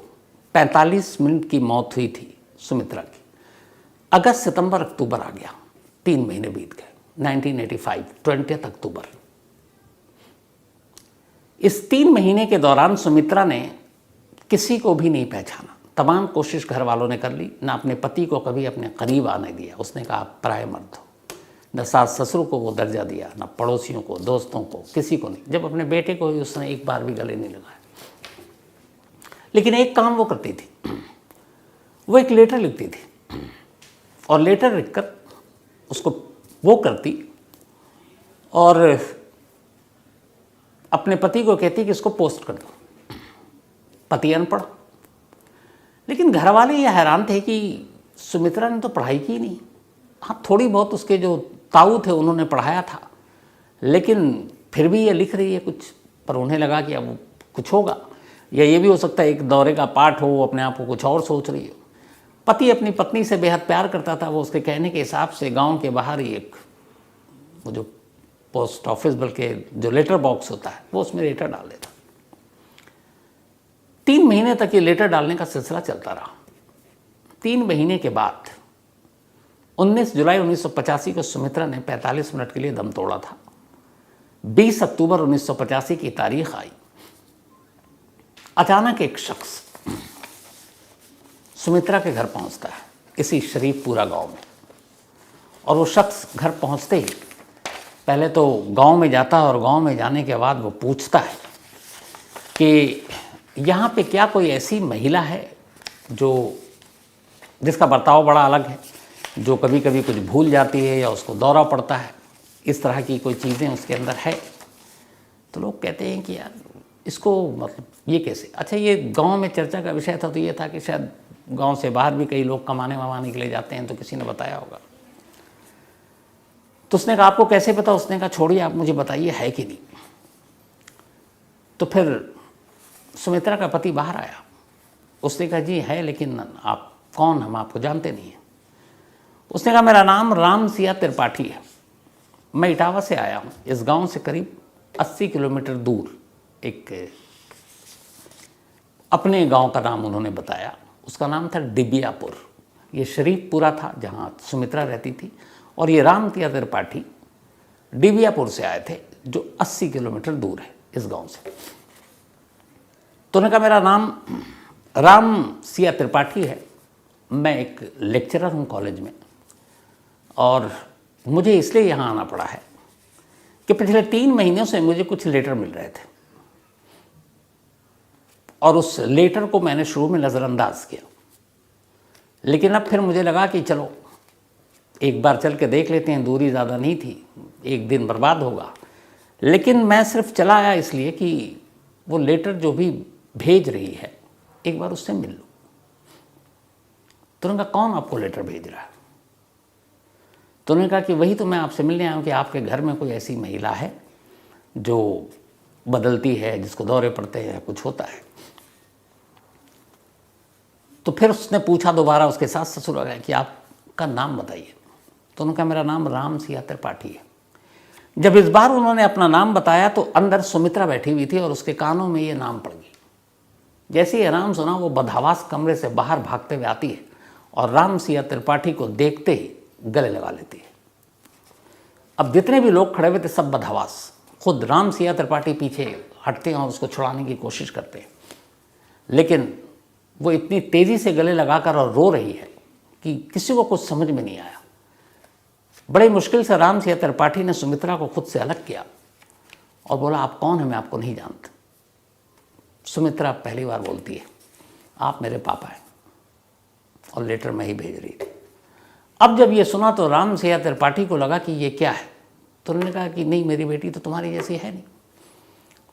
45 मिनट की मौत हुई थी सुमित्रा की। अगस्त, सितंबर, अक्टूबर आ गया, 3 महीने बीत गए। 1985 20 अक्टूबर। इस 3 महीने के दौरान सुमित्रा ने किसी को भी नहीं पहचाना। तमाम कोशिश घर वालों ने कर ली, ना अपने पति को कभी अपने करीब आने दिया। उसने कहा आप पराये मर्द हो। न सास ससुर को वो दर्जा दिया, न पड़ोसियों को, दोस्तों को, किसी को नहीं। जब अपने बेटे को भी उसने एक बार भी गले नहीं लगाया। लेकिन एक काम वो करती थी, वो एक लेटर लिखती थी और लेटर लिखकर उसको वो करती और अपने पति को कहती कि इसको पोस्ट कर दो। पति अनपढ़, लेकिन घर वाले ये हैरान थे कि सुमित्रा ने तो पढ़ाई की नहीं। हाँ, थोड़ी बहुत उसके जो ताऊ थे उन्होंने पढ़ाया था, लेकिन फिर भी ये लिख रही है कुछ। पर उन्हें लगा कि अब कुछ होगा, या ये भी हो सकता है एक दौरे का पाठ हो, अपने आप को कुछ और सोच रही हो। पति अपनी पत्नी से बेहद प्यार करता था। वो उसके कहने के हिसाब से गांव के बाहर ही एक वो जो पोस्ट ऑफिस, बल्कि जो लेटर बॉक्स होता है, वो उसमें लेटर डाल देता। 3 महीने तक ये लेटर डालने का सिलसिला चलता रहा। 3 महीने के बाद 19 जुलाई 1985 को सुमित्रा ने 45 मिनट के लिए दम तोड़ा था। 20 अक्टूबर 1985 की तारीख आई। अचानक एक शख्स सुमित्रा के घर पहुंचता है, इसी शरीफपुरा गांव में। और वो शख्स घर पहुंचते ही पहले तो गांव में जाता है और गांव में जाने के बाद वो पूछता है कि यहाँ पे क्या कोई ऐसी महिला है जिसका बर्ताव बड़ा अलग है, जो कभी कभी कुछ भूल जाती है या उसको दौरा पड़ता है, इस तरह की कोई चीज़ें उसके अंदर है। तो लोग कहते हैं कि यार इसको मतलब ये कैसे। अच्छा, ये गांव में चर्चा का विषय था, तो ये था कि शायद गांव से बाहर भी कई लोग कमाने वमाने के लिए जाते हैं, तो किसी ने बताया होगा। तो उसने कहा आपको कैसे पता? उसने कहा छोड़िए, आप मुझे बताइए है कि नहीं। तो फिर सुमित्रा का पति बाहर आया। उसने कहा जी है, लेकिन आप कौन? हम आपको जानते नहीं हैं। उसने कहा मेरा नाम राम सिया त्रिपाठी है, मैं इटावा से आया हूँ। इस गांव से करीब 80 किलोमीटर दूर एक अपने गांव का नाम उन्होंने बताया। उसका नाम था डिबियापुर। ये शरीफपुरा था जहाँ सुमित्रा रहती थी, और ये राम सिया त्रिपाठी डिबियापुर से आए थे, जो 80 किलोमीटर दूर है इस गांव से। तो उन्होंने कहा मेरा नाम राम सिया त्रिपाठी है, मैं एक लेक्चरर हूँ कॉलेज में, और मुझे इसलिए यहाँ आना पड़ा है कि पिछले 3 महीनों से मुझे कुछ लेटर मिल रहे थे, और उस लेटर को मैंने शुरू में नज़रअंदाज किया। लेकिन अब फिर मुझे लगा कि चलो एक बार चल के देख लेते हैं, दूरी ज़्यादा नहीं थी, एक दिन बर्बाद होगा। लेकिन मैं सिर्फ चला आया इसलिए कि वो लेटर जो भी भेज रही है एक बार उससे मिल लूँ। तो उन्होंने कहा कौन आपको लेटर भेज रहा है? तो उन्होंने कहा कि वही तो मैं आपसे मिलने आया हूँ कि आपके घर में कोई ऐसी महिला है जो बदलती है, जिसको दौरे पड़ते हैं, कुछ होता है। तो फिर उसने पूछा दोबारा, उसके सास ससुर आ गए कि आपका नाम बताइए। तो उन्होंने कहा मेरा नाम राम सिया त्रिपाठी है। जब इस बार उन्होंने अपना नाम बताया तो अंदर सुमित्रा बैठी हुई थी और उसके कानों में ये नाम पड़ गई। जैसे ही नाम सुना, वो बदहवास कमरे से बाहर भागते हुए आती है और राम सिया त्रिपाठी को देखते ही गले लगा लेती है। अब जितने भी लोग खड़े हुए थे सब बदहवास, खुद राम सिया त्रिपाठी पीछे हटते हैं और उसको छुड़ाने की कोशिश करते हैं, लेकिन वो इतनी तेज़ी से गले लगाकर और रो रही है कि किसी को कुछ समझ में नहीं आया। बड़े मुश्किल से राम सिया त्रिपाठी ने सुमित्रा को खुद से अलग किया और बोला आप कौन हैं, मैं आपको नहीं जानता। सुमित्रा पहली बार बोलती है आप मेरे पापा हैं, और लेटर मैं ही भेज रही थी। अब जब ये सुना तो राम सिया त्रिपाठी को लगा कि ये क्या है। तो उन्होंने कहा कि नहीं, मेरी बेटी तो तुम्हारी जैसी है नहीं।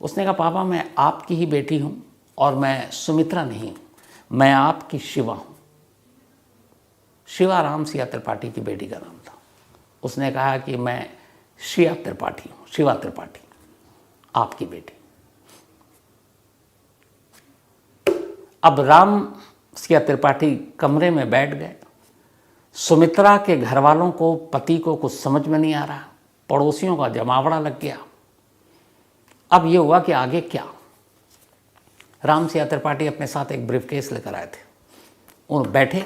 उसने कहा पापा मैं आपकी ही बेटी हूँ, और मैं सुमित्रा नहीं हूँ, मैं आपकी शिवा हूँ। शिवा राम सिया त्रिपाठी की बेटी का नाम था। उसने कहा कि मैं शिया त्रिपाठी हूँ, शिवा त्रिपाठी आपकी बेटी। अब राम सिया त्रिपाठी कमरे में बैठ गए। सुमित्रा के घर वालों को, पति को कुछ समझ में नहीं आ रहा, पड़ोसियों का जमावड़ा लग गया। अब ये हुआ कि आगे क्या। राम सिया त्रिपाठी अपने साथ एक ब्रीफकेस लेकर आए थे। उन बैठे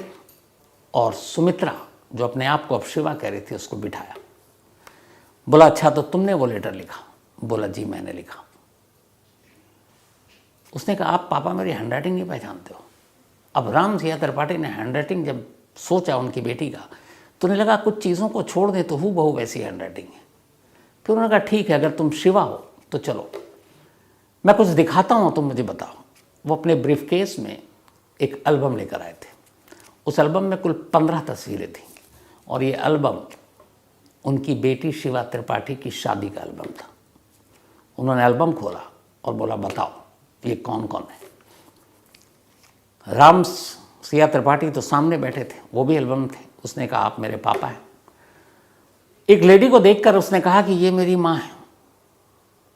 और सुमित्रा जो अपने आप को अब शिवा कह रही थी, उसको बिठाया। बोला अच्छा तो तुमने वो लेटर लिखा? बोला जी मैंने लिखा। उसने कहा आप पापा मेरी हैंडराइटिंग नहीं पहचानते हो? अब राम सिया त्रिपाठी ने हैंडराइटिंग जब सोचा उनकी बेटी का, तो उन्हें लगा कुछ चीज़ों को छोड़ दे तो हूबहू वैसी हैंडराइटिंग है। फिर उन्होंने कहा ठीक है, अगर तुम शिवा हो तो चलो मैं कुछ दिखाता हूँ, तुम मुझे बताओ। वो अपने ब्रीफ केस में एक एल्बम लेकर आए थे। उस एल्बम में कुल 15 तस्वीरें थीं और ये एल्बम उनकी बेटी शिवा त्रिपाठी की शादी का एल्बम था। उन्होंने एल्बम खोला और बोला बताओ ये कौन कौन है। राम सिया त्रिपाठी तो सामने बैठे थे, वो भी एल्बम थे। उसने कहा आप मेरे पापा हैं। एक लेडी को देखकर उसने कहा कि ये मेरी माँ है।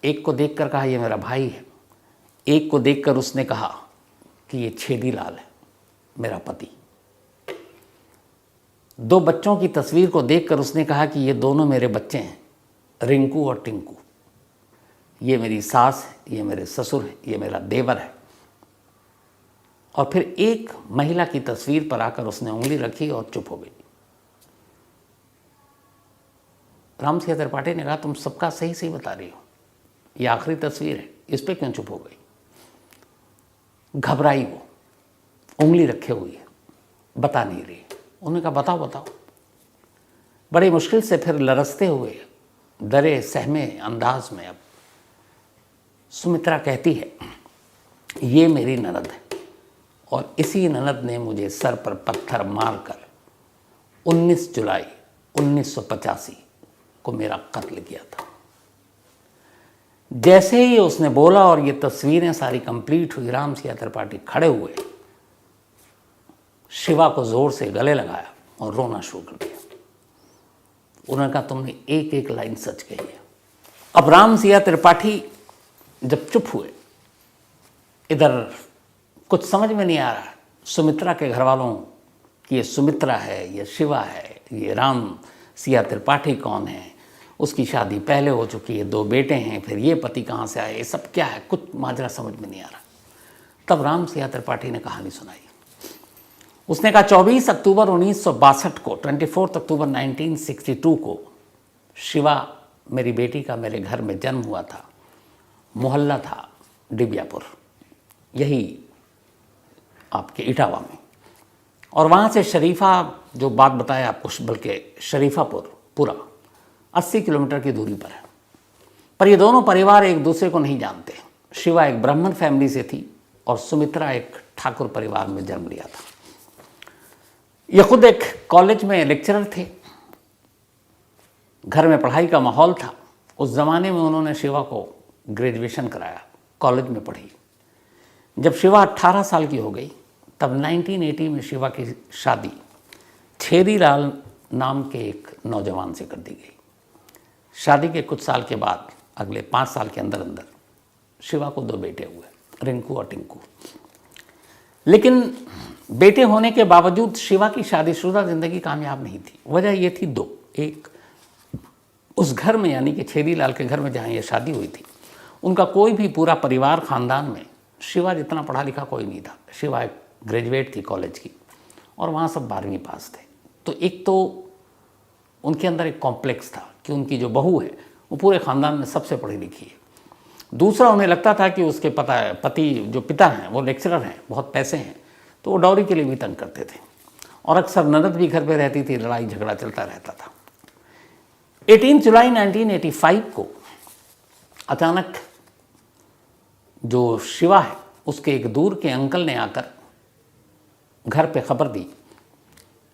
एक को देखकर कहा ये मेरा भाई है। एक को देखकर उसने कहा कि ये छेदी लाल है, मेरा पति। 2 बच्चों की तस्वीर को देखकर उसने कहा कि ये दोनों मेरे बच्चे हैं, रिंकू और टिंकू। ये मेरी सास है, ये मेरे ससुर है, ये मेरा देवर है। और फिर एक महिला की तस्वीर पर आकर उसने उंगली रखी और चुप हो गई। राम सिया त्रिपाठी ने कहा तुम सबका सही सही बता रही हो, ये आखिरी तस्वीर है, इस पे क्यों चुप हो गई? घबराई वो, उंगली रखे हुई है, बता नहीं रही। उन्होंने कहा बताओ बताओ। बड़ी मुश्किल से फिर लरसते हुए डरे सहमे अंदाज में अब सुमित्रा कहती है ये मेरी ननद है और इसी ननद ने मुझे सर पर पत्थर मारकर 19 जुलाई 1985 को मेरा कत्ल किया था। जैसे ही उसने बोला और ये तस्वीरें सारी कंप्लीट हुई, राम सिया त्रिपाठी खड़े हुए, शिवा को जोर से गले लगाया और रोना शुरू कर दिया। उन्होंने कहा तुमने एक एक लाइन सच कही है। अब राम सिया त्रिपाठी जब चुप हुए, इधर कुछ समझ में नहीं आ रहा सुमित्रा के घर वालों कि ये सुमित्रा है, ये शिवा है, ये राम सिया त्रिपाठी कौन है, उसकी शादी पहले हो चुकी है, 2 बेटे हैं, फिर ये पति कहाँ से आए, ये सब क्या है, कुछ माजरा समझ में नहीं आ रहा। तब राम सिया त्रिपाठी ने कहानी सुनाई। उसने कहा 24 अक्टूबर 1962 को, 24 अक्टूबर 1962 को शिवा मेरी बेटी का मेरे घर में जन्म हुआ था। मोहल्ला था डिबियापुर, यही आपके इटावा में। और वहाँ से शरीफा, जो बात बताया आपको, बल्कि शरीफापुर पूरा 80 किलोमीटर की दूरी पर है। पर ये दोनों परिवार एक दूसरे को नहीं जानते। शिवा एक ब्राह्मण फैमिली से थी और सुमित्रा एक ठाकुर परिवार में जन्म लिया था। ये खुद एक कॉलेज में लेक्चरर थे, घर में पढ़ाई का माहौल था। उस ज़माने में उन्होंने शिवा को ग्रेजुएशन कराया, कॉलेज में पढ़ी। जब शिवा 18 साल की हो गई तब 1980 में शिवा की शादी छेदी लाल नाम के एक नौजवान से कर दी गई। शादी के कुछ साल के बाद, अगले 5 साल के अंदर अंदर शिवा को 2 बेटे हुए, रिंकू और टिंकू। लेकिन बेटे होने के बावजूद शिवा की शादीशुदा जिंदगी कामयाब नहीं थी। वजह ये थी 2। एक, उस घर में यानी कि छेदी लाल के घर में जहाँ ये शादी हुई थी, उनका कोई भी पूरा परिवार खानदान में शिवा जितना पढ़ा लिखा कोई नहीं था। शिवा एक ग्रेजुएट थी कॉलेज की और वहाँ सब 12वीं पास थे। तो एक तो उनके अंदर एक कॉम्प्लेक्स था कि उनकी जो बहू है वो पूरे ख़ानदान में सबसे पढ़ी लिखी है। दूसरा, उन्हें लगता था कि उसके पति जो पिता हैं वो लेक्चरर हैं, बहुत पैसे हैं, तो वो डॉरी के लिए भी तंग करते थे और अक्सर ननद भी घर पे रहती थी, लड़ाई झगड़ा चलता रहता था। 18 जुलाई 1985 को अचानक जो शिवा है उसके एक दूर के अंकल ने आकर घर पे खबर दी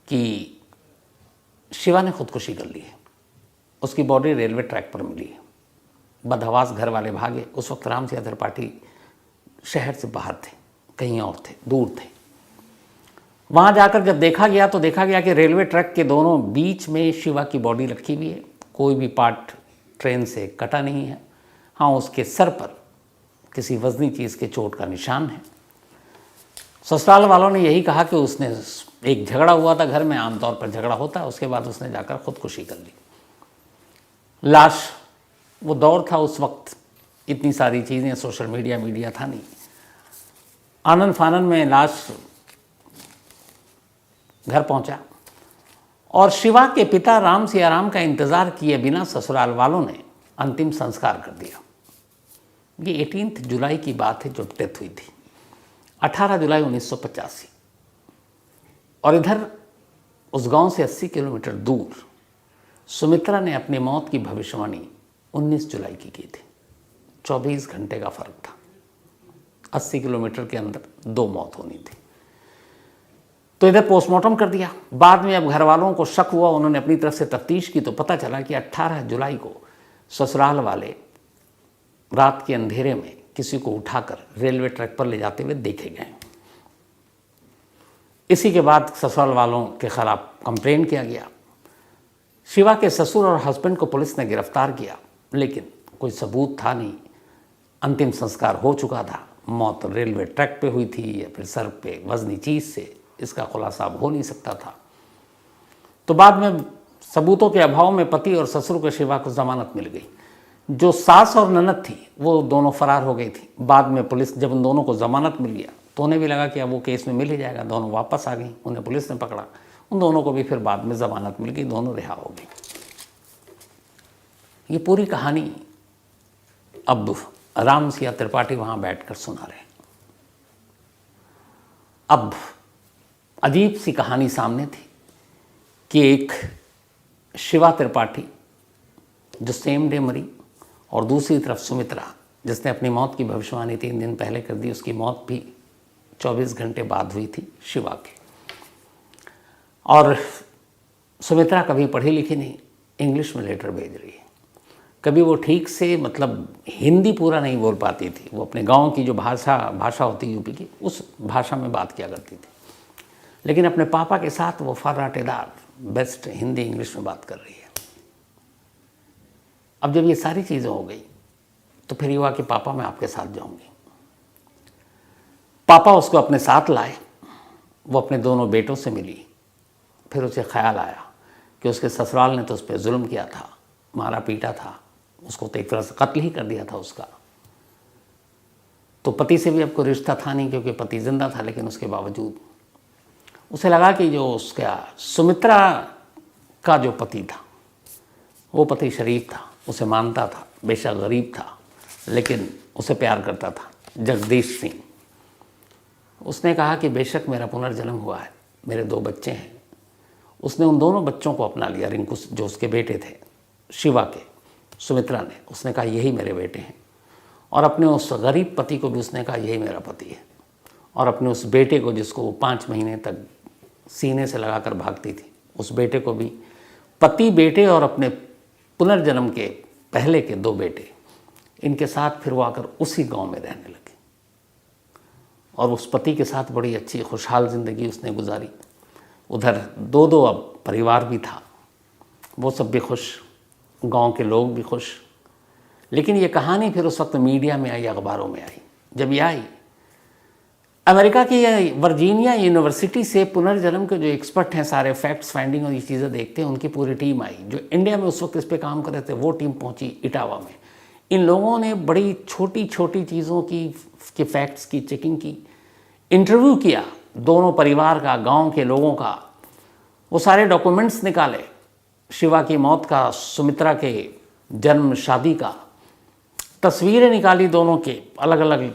कि शिवा ने खुदकुशी कर ली है। उसकी बॉडी रेलवे ट्रैक पर मिली है। बदहवास घर वाले भागे। उस वक्त राम सिया त्रिपाठी शहर से बाहर थे, कहीं और थे, दूर थे। वहाँ जाकर जब देखा गया तो देखा गया कि रेलवे ट्रैक के दोनों बीच में शिवा की बॉडी रखी हुई है। कोई भी पार्ट ट्रेन से कटा नहीं है। हाँ, उसके सर पर किसी वजनी चीज़ के चोट का निशान है। ससुराल वालों ने यही कहा कि उसने एक झगड़ा हुआ था घर में, आमतौर पर झगड़ा होता है, उसके बाद उसने जाकर खुदकुशी कर ली। लाश, वो दौर था उस वक्त, इतनी सारी चीज़ें, सोशल मीडिया था नहीं। आनन फानन में लाश घर पहुंचा और शिवा के पिता राम सियाराम का इंतज़ार किए बिना ससुराल वालों ने अंतिम संस्कार कर दिया। ये 18 जुलाई की बात है जो डेथ हुई थी, 18 जुलाई 1985। और इधर उस गांव से 80 किलोमीटर दूर सुमित्रा ने अपनी मौत की भविष्यवाणी 19 जुलाई की थी। 24 घंटे का फर्क था, 80 किलोमीटर के अंदर 2 मौत होनी थी। तो इधर पोस्टमार्टम कर दिया। बाद में अब घर वालों को शक हुआ, उन्होंने अपनी तरफ से तफ्तीश की तो पता चला कि 18 जुलाई को ससुराल वाले रात के अंधेरे में किसी को उठाकर रेलवे ट्रैक पर ले जाते हुए देखे गए। इसी के बाद ससुराल वालों के खिलाफ कंप्लेन किया गया। शिवा के ससुर और हस्बैंड को पुलिस ने गिरफ्तार किया, लेकिन कोई सबूत था नहीं। अंतिम संस्कार हो चुका था, मौत रेलवे ट्रैक पे हुई थी या फिर सर पे वजनी चीज़ से, इसका खुलासा अब हो नहीं सकता था। तो बाद में सबूतों के अभाव में पति और ससुर को शिवा को जमानत मिल गई। जो सास और ननद थी वो दोनों फरार हो गई थी। बाद में पुलिस जब उन दोनों को जमानत मिल गया तो उन्हें भी लगा कि अब वो केस में मिल ही जाएगा, दोनों वापस आ गई। उन्हें पुलिस ने पकड़ा, उन दोनों को भी फिर बाद में जमानत मिल गई, दोनों रिहा हो गई। ये पूरी कहानी अब राम सिया त्रिपाठी वहाँ बैठकर सुना रहे हैं। अब अजीब सी कहानी सामने थी कि एक शिवा त्रिपाठी जो सेम डे मरी, और दूसरी तरफ सुमित्रा जिसने अपनी मौत की भविष्यवाणी 3 दिन पहले कर दी, उसकी मौत भी 24 घंटे बाद हुई थी शिवा के। और सुमित्रा कभी पढ़ी लिखी नहीं, इंग्लिश में लेटर भेज रही है। कभी वो ठीक से मतलब हिंदी पूरा नहीं बोल पाती थी, वो अपने गांव की जो भाषा होती है यूपी की, उस भाषा में बात किया करती थी। लेकिन अपने पापा के साथ वो फर्राटेदार बेस्ट हिंदी इंग्लिश में बात कर रही है। अब जब ये सारी चीज़ें हो गई तो फिर ये हुआ कि पापा मैं आपके साथ जाऊंगी। पापा उसको अपने साथ लाए, वो अपने दोनों बेटों से मिली। फिर उसे ख्याल आया कि उसके ससुराल ने तो उस पर जुल्म किया था, मारा पीटा था, उसको तो एक तरह से कत्ल ही कर दिया था उसका। तो पति से भी अब कोई रिश्ता था नहीं क्योंकि पति जिंदा था, लेकिन उसके बावजूद उसे लगा कि जो उसका सुमित्रा का जो पति था वो पति शरीफ था, उसे मानता था, बेशक गरीब था लेकिन उसे प्यार करता था, जगदीश सिंह। उसने कहा कि बेशक मेरा पुनर्जन्म हुआ है, मेरे 2 बच्चे हैं। उसने उन दोनों बच्चों को अपना लिया, रिंकू जो उसके बेटे थे शिवा के, सुमित्रा ने। उसने कहा यही मेरे बेटे हैं। और अपने उस गरीब पति को भी उसने कहा यही मेरा पति है। और अपने उस बेटे को जिसको वो 5 महीने तक सीने से लगाकर भागती थी, उस बेटे को भी, पति बेटे और अपने पुनर्जन्म के पहले के 2 बेटे, इनके साथ फिर वो आकर उसी गांव में रहने लगे। और उस पति के साथ बड़ी अच्छी खुशहाल ज़िंदगी उसने गुजारी। उधर 2 अब परिवार भी था, वो सब भी खुश, गांव के लोग भी खुश। लेकिन ये कहानी फिर उस वक्त मीडिया में आई, अखबारों में आई। जब ये आई, अमेरिका की वर्जीनिया यूनिवर्सिटी से पुनर्जन्म के जो एक्सपर्ट हैं, सारे फैक्ट्स फाइंडिंग और ये चीज़ें देखते हैं, उनकी पूरी टीम आई। जो इंडिया में उस वक्त इस पे काम कर रहे थे वो टीम पहुंची इटावा में। इन लोगों ने बड़ी छोटी छोटी चीज़ों की फैक्ट्स की चेकिंग की, इंटरव्यू किया दोनों परिवार का, गांव के लोगों का। वो सारे डॉक्यूमेंट्स निकाले, शिवा की मौत का, सुमित्रा के जन्म शादी का, तस्वीरें निकाली दोनों के अलग अलग।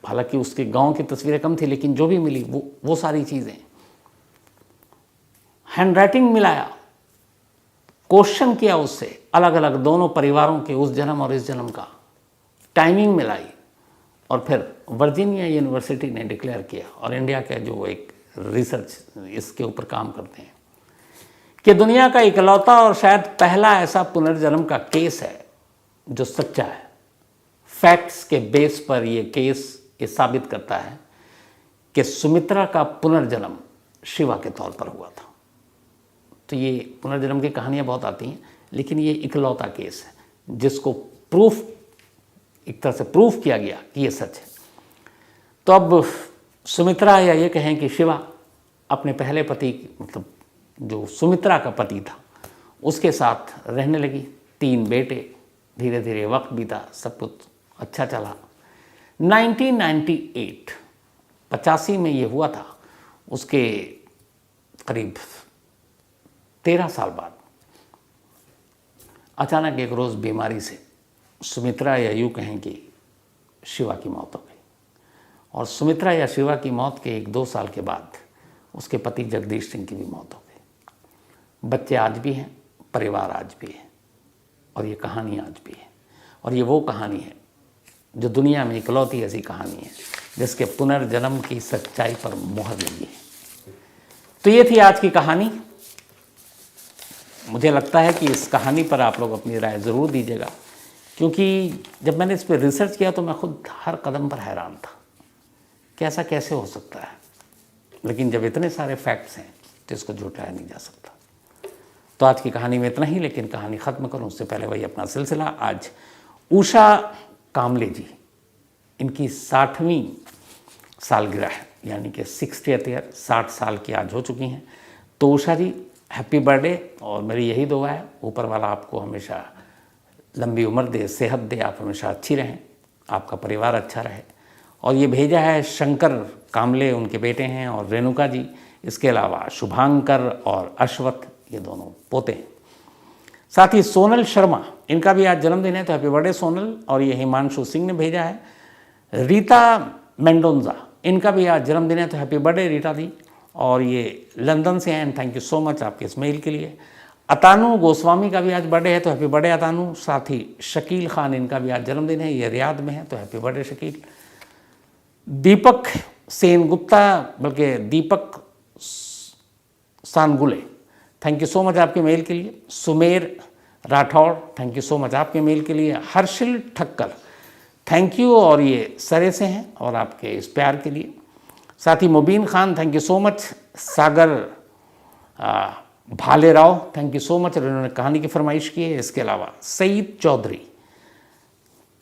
हालांकि उसके गांव की तस्वीरें कम थी, लेकिन जो भी मिली वो सारी चीज़ें, हैंडराइटिंग मिलाया, क्वेश्चन किया उससे अलग अलग दोनों परिवारों के, उस जन्म और इस जन्म का, टाइमिंग मिलाई। और फिर वर्जीनिया यूनिवर्सिटी ने डिक्लेयर किया, और इंडिया का जो एक रिसर्च इसके ऊपर काम करते हैं, कि दुनिया का इकलौता और शायद पहला ऐसा पुनर्जन्म का केस है जो सच्चा है। फैक्ट्स के बेस पर ये केस ये साबित करता है कि सुमित्रा का पुनर्जन्म शिवा के तौर पर हुआ था। तो ये पुनर्जन्म की कहानियाँ बहुत आती हैं, लेकिन ये इकलौता केस है जिसको प्रूफ, एक तरह से प्रूफ किया गया कि ये सच है। तो अब सुमित्रा, या ये कहें कि शिवा, अपने पहले पति, मतलब जो सुमित्रा का पति था, उसके साथ रहने लगी। 3 बेटे, धीरे धीरे वक्त बीता, सब कुछ अच्छा चला। 1998 85 में ये हुआ था। उसके करीब 13 साल बाद अचानक एक रोज़ बीमारी से सुमित्रा या यूँ कहें कि शिवा की मौत हो गई। और सुमित्रा या शिवा की मौत के 1-2 साल के बाद उसके पति जगदीश सिंह की भी मौत हो गई। बच्चे आज भी हैं, परिवार आज भी है, और ये कहानी आज भी है। और ये वो कहानी है जो दुनिया में इकलौती ऐसी कहानी है जिसके पुनर्जन्म की सच्चाई पर मुहर लगी है। तो ये थी आज की कहानी। मुझे लगता है कि इस कहानी पर आप लोग अपनी राय ज़रूर दीजिएगा, क्योंकि जब मैंने इस पर रिसर्च किया तो मैं खुद हर कदम पर हैरान था कि ऐसा कैसे हो सकता है। लेकिन जब इतने सारे फैक्ट्स हैं तो इसको झुटलाया नहीं जा सकता। तो आज की कहानी में इतना ही, लेकिन कहानी ख़त्म करूं उससे पहले वही अपना सिलसिला। आज उषा कामले जी, इनकी 60वीं सालगिरह है, यानी कि 60th ईयर, 60 साल की आज हो चुकी हैं। तो उषा जी हैप्पी बर्थडे, और मेरी यही दुआ है ऊपर वाला आपको हमेशा लंबी उम्र दे, सेहत दे, आप हमेशा अच्छी रहें, आपका परिवार अच्छा रहे। और ये भेजा है शंकर कामले, उनके बेटे हैं, और रेणुका जी, इसके अलावा शुभांकर और अश्वथ, ये दोनों पोते हैं। साथ ही सोनल शर्मा, इनका भी आज जन्मदिन है, तो हैप्पी बर्थडे सोनल। और ये हिमांशु सिंह ने भेजा है। रीता मेंडोंजा, इनका भी आज जन्मदिन है, तो हैप्पी बर्थडे रीता दी। और ये लंदन से हैं, and thank you so much आपके इस मेल के लिए। अतानु गोस्वामी का भी आज बर्थडे है, तो हैप्पी बर्थडे अतानु। साथ ही शकील खान, इनका भी आज जन्मदिन है, ये रियाद में है, तो हैप्पी बर्थडे शकील। दीपक सेन गुप्ता, बल्कि दीपक सानगुले, थैंक यू सो मच आपके मेल के लिए। Sumer Rathore, thank you so much आपके मेल के लिए। हर्षिल ठक्कर, थैंक यू, और ये सरे से हैं, और आपके इस प्यार के लिए। साथ ही Mubeen Khan, thank you so much. Sagar Bhale Rao, thank you so much, उन्होंने कहानी की फरमाइश की है। इसके अलावा सईद चौधरी,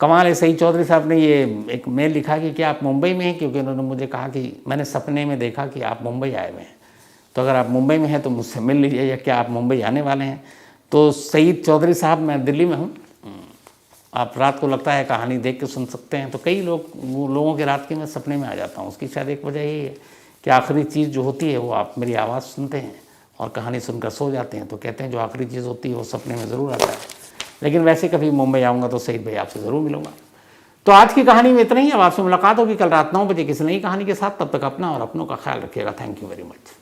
कमाल है, सईद चौधरी साहब ने ये एक मेल लिखा कि क्या आप मुंबई में हैं, क्योंकि उन्होंने मुझे कहा कि मैंने सपने में देखा कि आप मुंबई आए हुए हैं, तो अगर आप मुंबई में हैं तो मुझसे मिल लीजिए, या क्या आप मुंबई आने वाले हैं। तो सईद चौधरी साहब, मैं दिल्ली में हूँ, आप रात को लगता है कहानी देख के सुन सकते हैं। तो कई लोगों के रात के मैं सपने में आ जाता हूँ। उसकी शायद एक वजह यही है कि आखिरी चीज़ जो होती है वो आप मेरी आवाज़ सुनते हैं और कहानी सुनकर सो जाते हैं। तो कहते हैं जो आखिरी चीज़ होती है वो सपने में ज़रूर आता है। लेकिन वैसे कभी मुंबई आऊँगा तो सईद भाई आपसे ज़रूर मिलूँगा। तो आज की कहानी में इतना ही। अब आपसे मुलाकात होगी कल रात 9 बजे किसी नई कहानी के साथ। तब तक अपना और अपनों का ख्याल रखिएगा। Thank you very much.